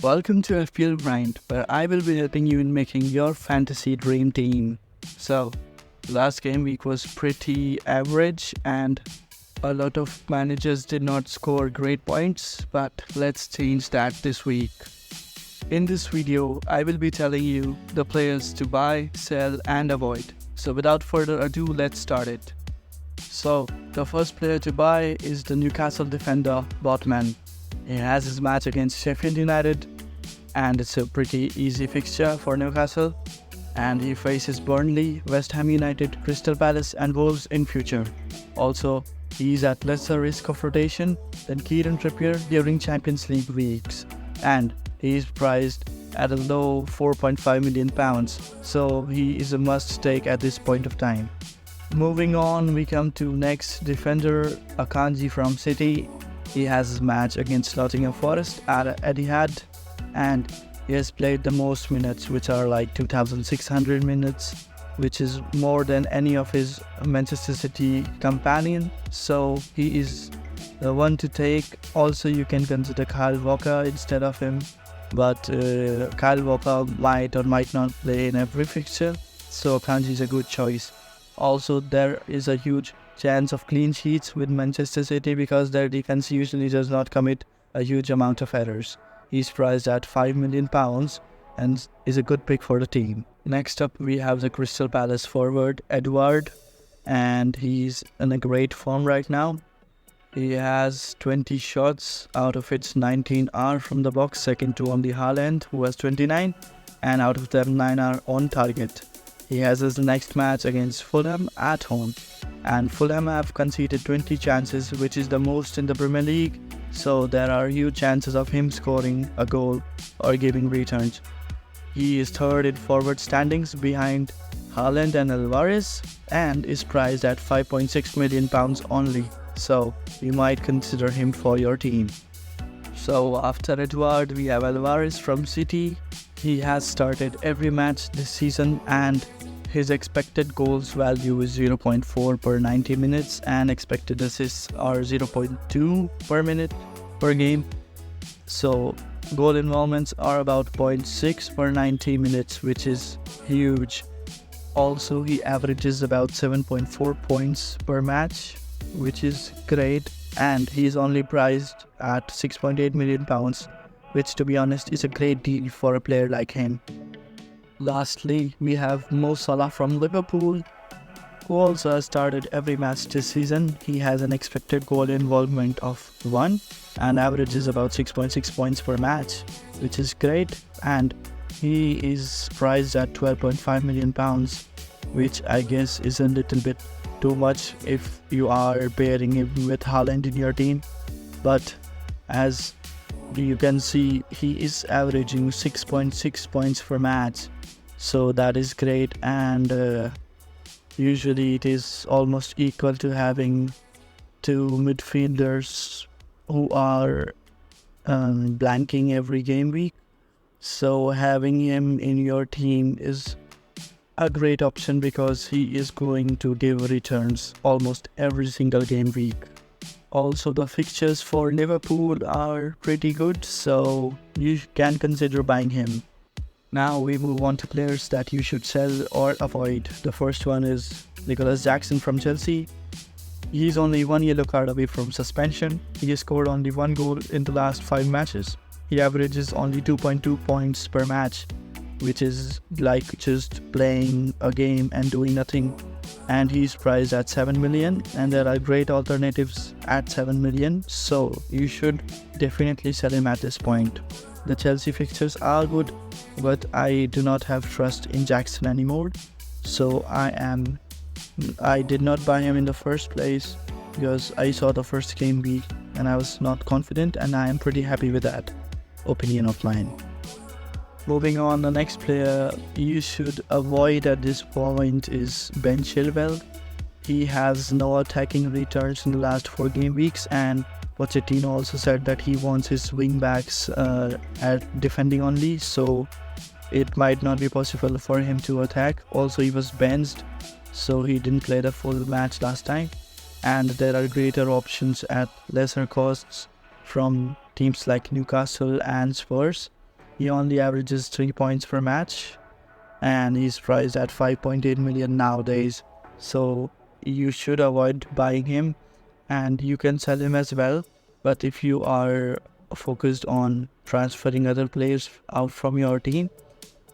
Welcome to FPL Grind, where I will be helping you in making your fantasy dream team. So, last game week was pretty average and a lot of managers did not score great points, but let's change that this week. In this video, I will be telling you the players to buy, sell and avoid. So without further ado, let's start it. So, the first player to buy is the Newcastle defender, Botman. He has his match against Sheffield United and it's a pretty easy fixture for Newcastle, and he faces Burnley, West Ham United, Crystal Palace and Wolves in future. Also, he is at lesser risk of rotation than Kieran Trippier during Champions League weeks, and he is priced at a low £4.5 million, so he is a must take at this point of time. Moving on, we come to next defender, Akanji from City. He has his match against Nottingham Forest at Etihad, and he has played the most minutes, which are like 2,600 minutes, which is more than any of his Manchester City companion. So he is the one to take. Also, you can consider Kyle Walker instead of him, but Kyle Walker might or might not play in every fixture, so Akanji is a good choice. Also, there is a huge chance of clean sheets with Manchester City because their defense usually does not commit a huge amount of errors. He's priced at £5 million and is a good pick for the team. Next up, we have the Crystal Palace forward, Edward, and he's in a great form right now. He has 20 shots, out of which 19 are from the box, second to only Haaland, who has 29, and out of them 9 are on target. He has his next match against Fulham at home, and Fulham have conceded 20 chances, which is the most in the Premier League, so there are huge chances of him scoring a goal or giving returns. He is third in forward standings behind Haaland and Alvarez and is priced at £5.6 million only, so you might consider him for your team. So after Edward, we have Alvarez from City. He has started every match this season and his expected goals value is 0.4 per 90 minutes and expected assists are 0.2 per minute per game. So goal involvements are about 0.6 per 90 minutes, which is huge. Also, he averages about 7.4 points per match, which is great, and he is only priced at £6.8 million, which to be honest is a great deal for a player like him. Lastly, we have Mo Salah from Liverpool, who also has started every match this season. He has an expected goal involvement of 1 and averages about 6.6 points per match, which is great, and he is priced at £12.5 million, which I guess is a little bit too much if you are pairing him with Haaland in your team, but as you can see, he is averaging 6.6 points per match, so that is great, and usually it is almost equal to having two midfielders who are blanking every game week. So having him in your team is a great option because he is going to give returns almost every single game week. Also, the fixtures for Liverpool are pretty good, so you can consider buying him. Now we move on to players that you should sell or avoid. The first one is Nicholas Jackson from Chelsea. He's only 1 yellow card away from suspension. He has scored only 1 goal in the last 5 matches. He averages only 2.2 points per match, which is like just playing a game and doing nothing. And he's priced at 7 million, and there are great alternatives at 7 million, so you should definitely sell him at this point. The Chelsea fixtures are good, but I do not have trust in Jackson anymore, so I did not buy him in the first place because I saw the first game week and I was not confident, and I am pretty happy with that opinion of mine. Moving on, the next player you should avoid at this point is Ben Chilwell. He has no attacking returns in the last 4 game weeks, and Pochettino also said that he wants his wing-backs at defending only, so it might not be possible for him to attack. Also, he was benched, so he didn't play the full match last time, and there are greater options at lesser costs from teams like Newcastle and Spurs. He only averages 3 points per match, and he's priced at 5.8 million nowadays. So you should avoid buying him, and you can sell him as well. But if you are focused on transferring other players out from your team,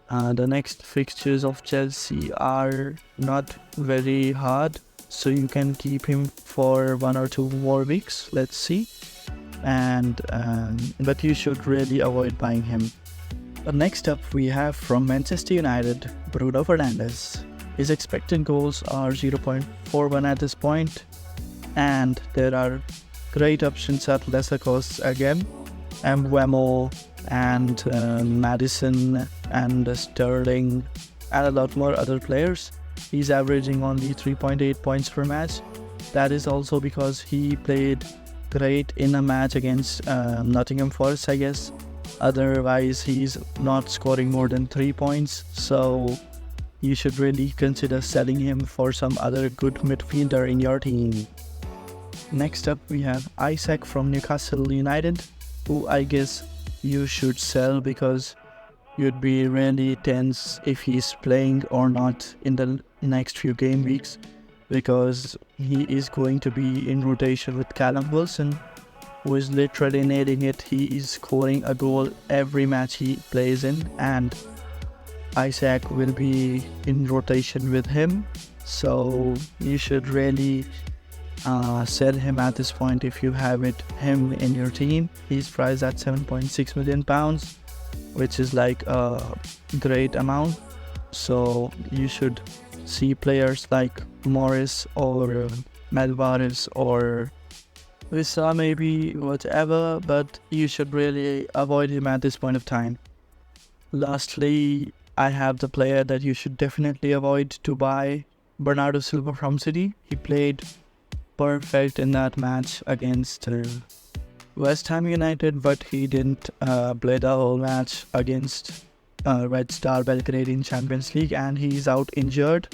the next fixtures of Chelsea are not very hard, so you can keep him for 1 or 2 more weeks. Let's see. And but you should really avoid buying him. Next up, we have from Manchester United, Bruno Fernandes. His expected goals are 0.41 at this point, and there are great options at lesser costs again. Mbeumo and Madison and Sterling and a lot more other players. He's averaging only 3.8 points per match. That is also because he played great in a match against Nottingham Forest, I guess. Otherwise, he's not scoring more than 3 points, so you should really consider selling him for some other good midfielder in your team. Next up, we have Isaac from Newcastle United, who I guess you should sell because you'd be really tense if he's playing or not in the next few game weeks, because he is going to be in rotation with Callum Wilson, who is literally nailing it. He is scoring a goal every match he plays in, and Isaac will be in rotation with him, so you should really sell him at this point if you have him in your team. He's priced at £7.6 million, which is like a great amount. So you should see players like Morris or Malvares or Visa, maybe, whatever, but you should really avoid him at this point of time. Lastly, I have the player that you should definitely avoid to buy, Bernardo Silva from City. He played perfect in that match against West Ham United, but he didn't play the whole match against Red Star Belgrade in Champions League, and he's out injured,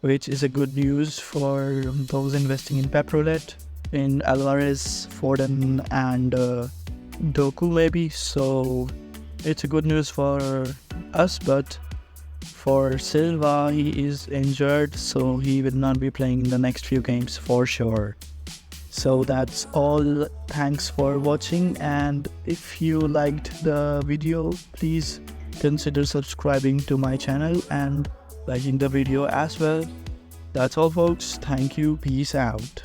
which is a good news for those investing in Pep Roulette, in Alvarez, Foden and Doku maybe. So it's a good news for us, but for Silva, he is injured, so he will not be playing in the next few games for sure. So that's all. Thanks for watching, and if you liked the video, please consider subscribing to my channel and liking the video as well. That's all, folks. Thank you. Peace out.